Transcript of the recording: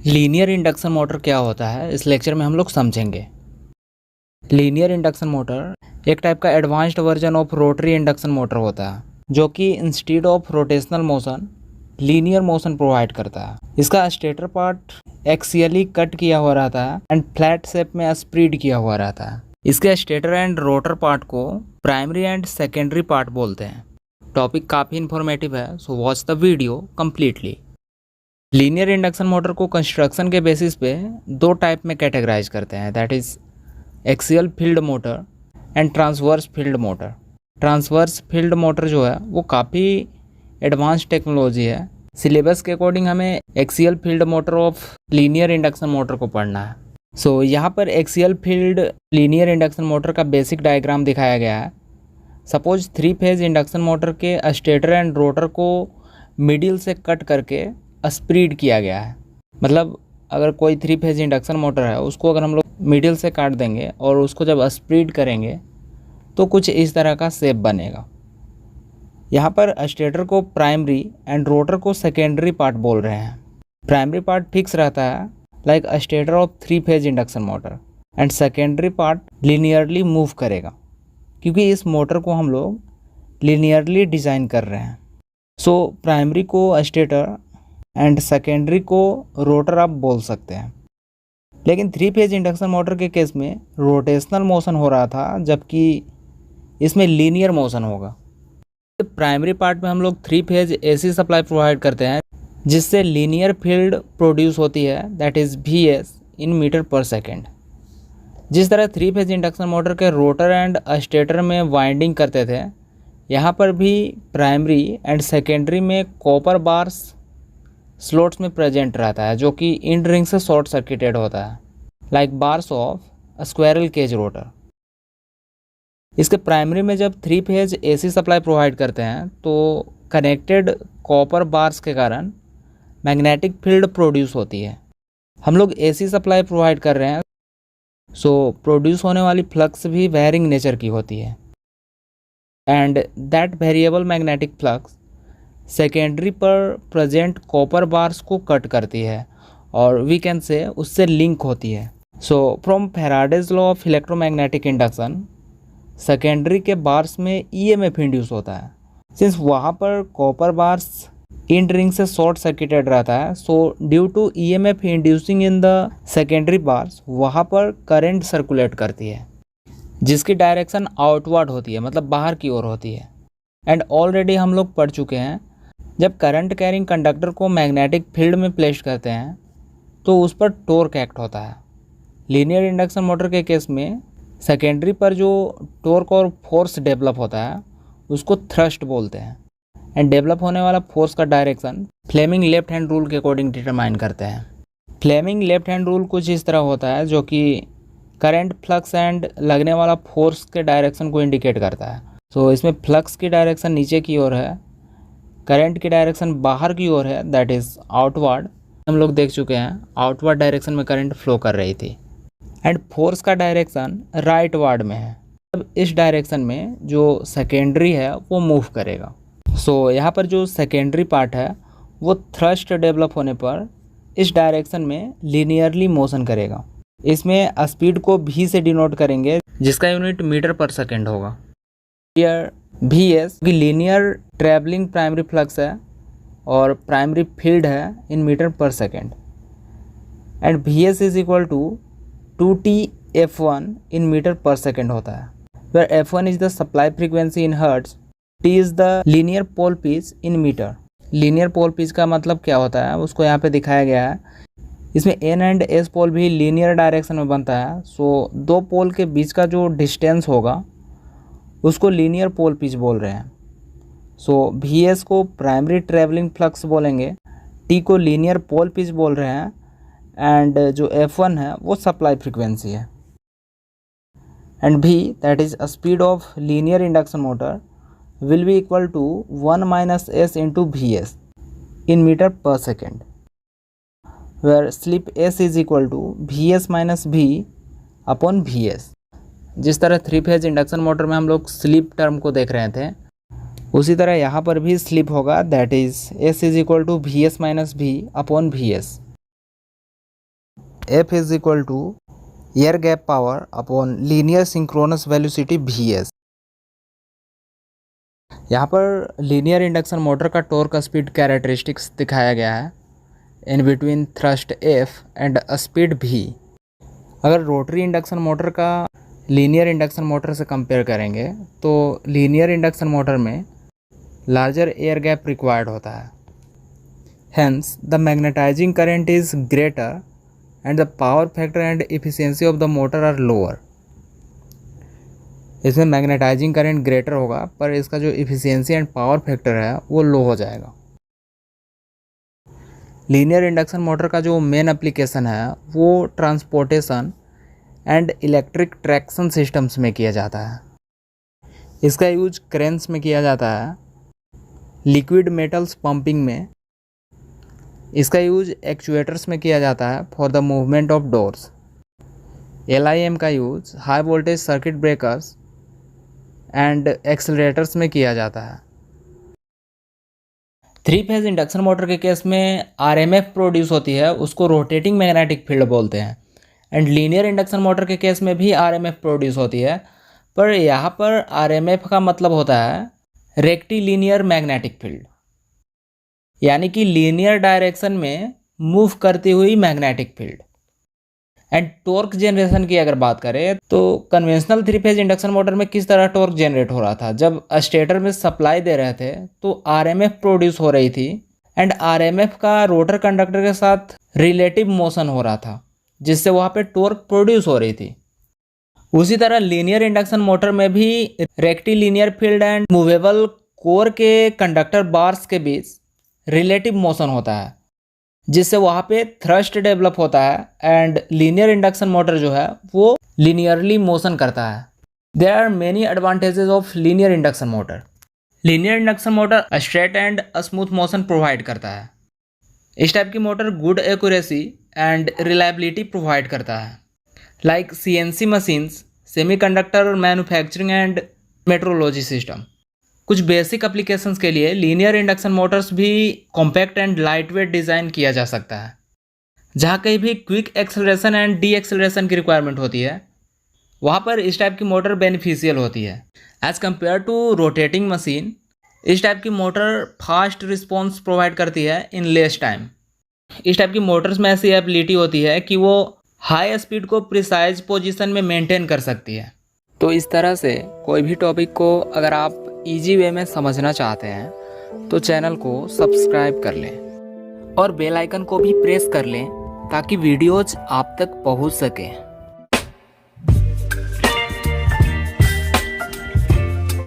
Linear induction motor क्या होता है इस लेक्चर में हम लोग समझेंगे। लीनियर इंडक्शन मोटर एक टाइप का advanced version of rotary induction motor होता है जो कि instead of rotational motion linear motion provide करता है। इसका स्टेटर पार्ट एक्सियली कट किया हुआ रहता है एंड फ्लैट शेप में स्प्रेड किया हुआ रहता है। इसके स्टेटर एंड रोटर पार्ट को प्राइमरी एंड सेकेंडरी पार्ट बोलते हैं। टॉपिक काफ़ी इन्फॉर्मेटिव है, so watch the video completely. Linear induction motor को कंस्ट्रक्शन के बेसिस पे दो टाइप में कैटेगराइज करते हैं, that is axial field motor and transverse field motor. Transverse field motor जो है वो काफ़ी एडवांस टेक्नोलॉजी है। सिलेबस के अकॉर्डिंग हमें axial field motor of linear induction motor को पढ़ना है। सो यहाँ पर axial field linear induction motor का बेसिक डायग्राम दिखाया गया है। सपोज 3 फेज इंडक्शन मोटर के स्टेटर एंड रोटर को मिडिल से कट करके स्प्रेड किया गया है। मतलब अगर कोई 3 फेज इंडक्शन मोटर है उसको अगर हम लोग मिडिल से काट देंगे और उसको जब स्प्रेड करेंगे तो कुछ इस तरह का शेप बनेगा। यहाँ पर स्टेटर को प्राइमरी एंड रोटर को सेकेंडरी पार्ट बोल रहे हैं। प्राइमरी पार्ट फिक्स रहता है like stator of 3 phase induction motor and secondary part linearly move करेगा क्योंकि इस मोटर को हम लोग लीनियरली डिज़ाइन कर रहे हैं। सो प्राइमरी को स्टेटर एंड सेकेंडरी को रोटर आप बोल सकते हैं। लेकिन 3 फेज इंडक्शन मोटर के केस में रोटेशनल मोशन हो रहा था जबकि इसमें लीनियर मोशन होगा। प्राइमरी पार्ट में हम लोग 3 फेज एसी सप्लाई प्रोवाइड करते हैं जिससे लीनियर फील्ड प्रोड्यूस होती है, that is VS in metre per second. जिस तरह 3 फेज इंडक्शन मोटर के रोटर एंड स्टेटर में वाइंडिंग करते थे, यहाँ पर भी प्राइमरी एंड सेकेंडरी में कॉपर बार्स स्लॉट्स में प्रेजेंट रहता है जो कि इंड रिंग से शॉर्ट सर्किटेड होता है, like bars of squirrel cage rotor. इसके प्राइमरी में जब 3 फेज एसी सप्लाई प्रोवाइड करते हैं तो कनेक्टेड कॉपर बार्स के कारण मैग्नेटिक फील्ड प्रोड्यूस होती है। हम लोग एसी सप्लाई प्रोवाइड कर रहे हैं, सो प्रोड्यूस होने वाली फ्लक्स भी वेरिंग नेचर की होती है and that variable magnetic flux secondary पर प्रेजेंट कॉपर बार्स को कट करती है और वी कैन से उससे लिंक होती है। So from Faraday's law of electromagnetic induction secondary के बार्स में EMF इंड्यूस होता है। सिंस वहाँ पर कॉपर बार्स इंड रिंग से शॉर्ट सर्किटेड रहता है, so due to EMF inducing in the secondary bars वहाँ पर करंट सर्कुलेट करती है जिसकी डायरेक्शन आउटवर्ड होती है, मतलब बाहर की ओर होती है। एंड ऑलरेडी हम लोग पढ़ चुके हैं जब करंट कैरिंग कंडक्टर को मैग्नेटिक फील्ड में प्लेस करते हैं तो उस पर टॉर्क एक्ट होता है। लीनियर इंडक्शन मोटर के केस में सेकेंडरी पर जो टॉर्क और फोर्स डेवलप होता है उसको थ्रस्ट बोलते हैं एंड डेवलप होने वाला फोर्स का direction Fleming left hand rule के अकॉर्डिंग डिटरमाइन करते हैं। फ्लेमिंग लेफ्ट हैंड रूल कुछ इस तरह होता है जो कि करंट, फ्लक्स एंड लगने वाला फोर्स के डायरेक्शन को इंडिकेट करता है। सो इसमें फ्लक्स की डायरेक्शन नीचे की ओर है, करंट की डायरेक्शन बाहर की ओर है, दैट इज़ आउटवर्ड। हम लोग देख चुके हैं आउटवर्ड डायरेक्शन में करंट फ्लो कर रही थी एंड फोर्स का डायरेक्शन राइटवर्ड में है। अब इस डायरेक्शन में जो सेकेंडरी है वो मूव करेगा। सो यहाँ पर जो सेकेंडरी पार्ट है वो थ्रस्ट डेवलप होने पर इस डायरेक्शन में लीनियरली मोशन करेगा। इसमें स्पीड को V से डिनोट करेंगे जिसका यूनिट मीटर पर सेकेंड होगा। हियर VS की लीनियर ट्रैवलिंग प्राइमरी फ्लक्स है और प्राइमरी फील्ड है in metre per second and VS is equal to 2T/F1 in metre per second होता है, where F1 is the supply frequency in hertz, T is the linear pole pitch in metre. Linear pole pitch का मतलब क्या होता है उसको यहाँ पे दिखाया गया है। इसमें N एंड S पोल भी लीनियर डायरेक्शन में बनता है, सो दो पोल के बीच का जो डिस्टेंस होगा उसको लीनियर पोल पिच बोल रहे हैं। सो VS को प्राइमरी ट्रैवलिंग फ्लक्स बोलेंगे, T को लीनियर पोल पिच बोल रहे हैं एंड जो F1 है वो सप्लाई फ्रीक्वेंसी है and V that is speed of linear induction motor will be equal to 1 - S into VS in metre per second, where slip S is equal to VS - V upon VS। जिस तरह 3 phase induction motor में हम लोग slip term को देख रहे थे उसी तरह यहाँ पर भी स्लिप होगा, that is S is equal to VS - V upon VS। F is equal to air gap power upon linear synchronous velocity Vs। यहाँ पर लीनियर इंडक्शन मोटर का टॉर्क स्पीड कैरेक्टरिस्टिक्स दिखाया गया है in between thrust F and speed V। अगर rotary induction motor का linear induction motor से compare करेंगे तो लीनियर इंडक्शन मोटर में लार्जर एयर गैप रिक्वायर्ड होता है, hence the magnetising current is greater and the power factor and efficiency of the motor are lower. इसमें magnetising current greater होगा पर इसका जो एफिशिएंसी एंड पावर फैक्टर है वो लो हो जाएगा। लीनियर इंडक्शन मोटर का जो मेन एप्लीकेशन है वो transportation and electric traction systems में किया जाता है। इसका यूज क्रेन्स में किया जाता है, लिक्विड मेटल्स पंपिंग में। इसका यूज एक्चुएटर्स में किया जाता है for the movement of doors. LIM का use high voltage circuit breakers and accelerators में किया जाता है। 3 फेज इंडक्शन मोटर के केस में RMF प्रोड्यूस होती है, उसको रोटेटिंग मैग्नेटिक फील्ड बोलते हैं। एंड लीनियर इंडक्शन मोटर के केस में भी RMF प्रोड्यूस होती है, पर यहाँ पर RMF का मतलब होता है रेक्टिलिनियर मैग्नेटिक फील्ड, यानी कि लीनियर डायरेक्शन में मूव करती हुई magnetic field. And torque generation की अगर बात करें तो कन्वेंशनल 3 फेज इंडक्शन मोटर में किस तरह टॉर्क जनरेट हो रहा था, जब स्टेटर में सप्लाई दे रहे थे तो RMF प्रोड्यूस हो रही थी एंड RMF का रोटर कंडक्टर के साथ रिलेटिव मोशन हो रहा था, जिससे वहाँ पे टॉर्क प्रोड्यूस हो रही थी। उसी तरह लीनियर इंडक्शन मोटर में भी rectilinear field and movable core के कंडक्टर बार्स के बीच रिलेटिव मोशन होता है, जिससे वहाँ पे थ्रस्ट डेवलप होता है एंड लीनियर इंडक्शन मोटर जो है वो लीनियरली मोशन करता है। There are many advantages of linear induction motor. Linear induction motor straight and smooth motion provide करता है। इस टाइप की motor good accuracy and reliability provide करता है, like CNC machines, semiconductor manufacturing and metrology system. कुछ basic applications के लिए linear induction motors भी कॉम्पैक्ट एंड लाइटवेट डिज़ाइन किया जा सकता है। जहाँ कहीं भी quick acceleration and deceleration की रिक्वायरमेंट होती है वहाँ पर इस टाइप की मोटर बेनिफिशियल होती है as compare to rotating machine. इस टाइप की मोटर फास्ट रिस्पॉन्स प्रोवाइड करती है इन लेस टाइम। इस टाइप की मोटर्स में ऐसी एबिलिटी होती है कि वो हाई स्पीड को प्रिसाइज पोजीशन में मेंटेन कर सकती है। तो इस तरह से कोई भी टॉपिक को अगर आप इजी वे में समझना चाहते हैं तो चैनल को सब्सक्राइब कर लें और बेल आइकन को भी प्रेस कर लें ताकि वीडियोज आप तक पहुंच सकें।